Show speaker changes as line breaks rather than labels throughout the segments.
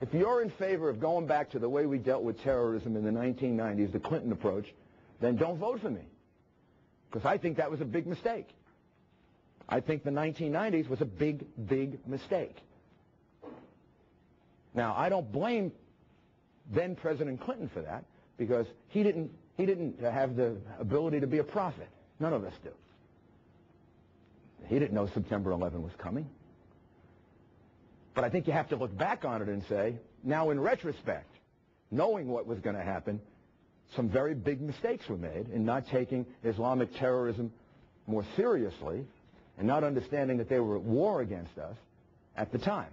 If you're in favor of going back to the way we dealt with terrorism in the 1990s, the Clinton approach, then don't vote for me. Because I think that was a big mistake. I think the 1990s was a big, big mistake. Now, I don't blame then President Clinton for that, because he didn't have the ability to be a prophet. None of us do. He didn't know September 11 was coming. But I think you have to look back on it and say, now in retrospect, knowing what was going to happen, some very big mistakes were made in not taking Islamic terrorism more seriously and not understanding that they were at war against us at the time.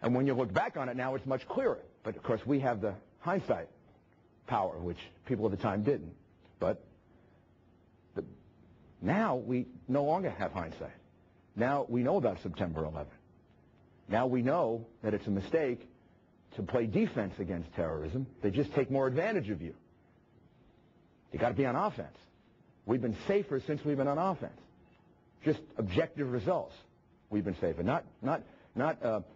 And when you look back on it now, it's much clearer. But, of course, we have the hindsight power, which people at the time didn't. But now we no longer have hindsight. Now we know about September 11. Now we know that it's a mistake to play defense against terrorism. They just take more advantage of you. You got to be on offense. We've been safer since we've been on offense. Just objective results. We've been safer. Not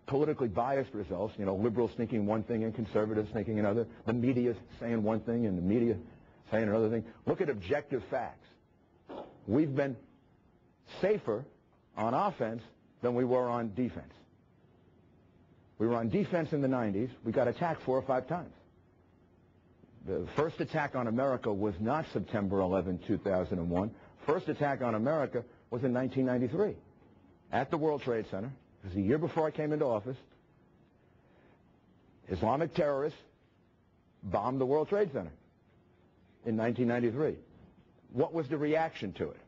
politically biased results, you know, liberals thinking one thing and conservatives thinking another, the media saying one thing and the media saying another thing. Look at objective facts. We've been safer on offense than we were on defense. We were on defense in the 90s. We got attacked 4 or 5 times. The first attack on America was not September 11, 2001. First attack on America was in 1993 at the World Trade Center. It was the year before I came into office. Islamic terrorists bombed the World Trade Center in 1993. What was the reaction to it?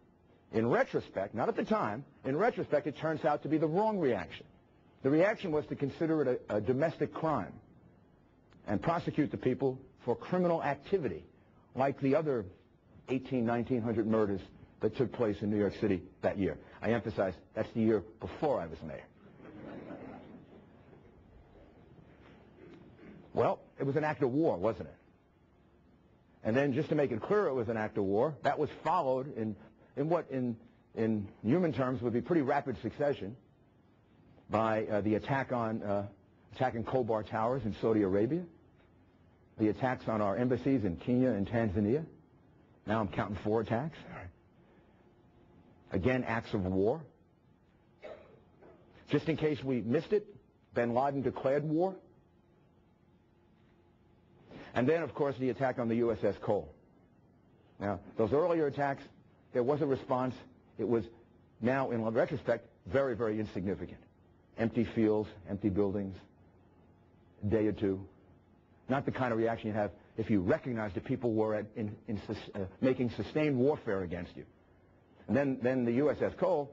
In retrospect, not at the time, in retrospect, it turns out to be the wrong reaction. The reaction was to consider it a domestic crime and prosecute the people for criminal activity, like the other 1,900 murders that took place in New York City that year. I emphasize, that's the year before I was mayor. Well, it was an act of war, wasn't it? And then, just to make it clear it was an act of war, that was followed in what in human terms would be pretty rapid succession by the attack on attacking Khobar Towers in Saudi Arabia, the attacks on our embassies in Kenya and Tanzania. Now I'm counting 4 attacks. Again, acts of war. Just in case we missed it, bin Laden declared war. And then, of course, the attack on the USS Cole. Now, those earlier attacks, there was a response. It was now, in retrospect, very, very insignificant. Empty fields, empty buildings, a day or two. Not the kind of reaction you have if you recognize that people were making sustained warfare against you. And then the USS Cole,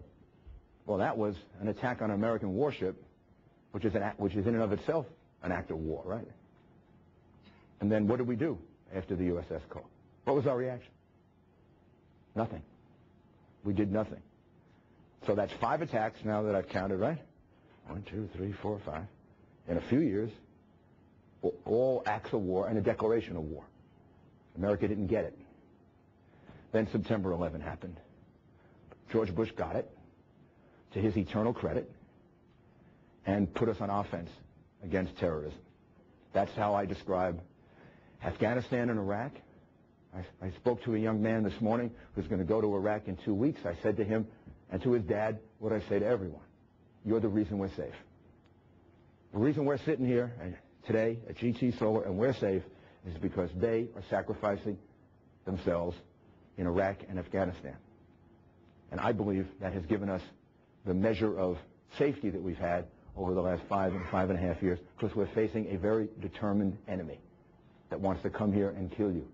well, that was an attack on an American warship, which is in and of itself an act of war, right? And then what did we do after the USS Cole? What was our reaction? Nothing. We did nothing. So that's 5 attacks now that I've counted, right? 1, 2, 3, 4, 5. In a few years, all acts of war and a declaration of war. America didn't get it. Then September 11 happened. George Bush got it, to his eternal credit, and put us on offense against terrorism. That's how I describe Afghanistan and Iraq. I spoke to a young man this morning who's going to go to Iraq in 2 weeks. I said to him and to his dad what I say to everyone. You're the reason we're safe. The reason we're sitting here today at GT Solar and we're safe is because they are sacrificing themselves in Iraq and Afghanistan. And I believe that has given us the measure of safety that we've had over the last 5.5 years, because we're facing a very determined enemy that wants to come here and kill you.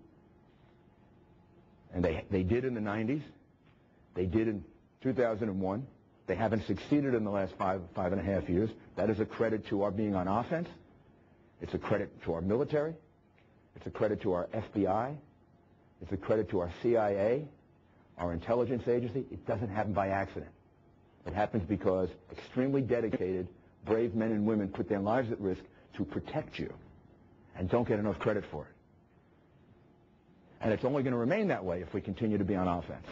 And they did in the 90s. They did in 2001. They haven't succeeded in the last 5.5 years. That is a credit to our being on offense. It's a credit to our military. It's a credit to our FBI. It's a credit to our CIA, our intelligence agency. It doesn't happen by accident. It happens because extremely dedicated, brave men and women put their lives at risk to protect you and don't get enough credit for it. And it's only going to remain that way if we continue to be on offense.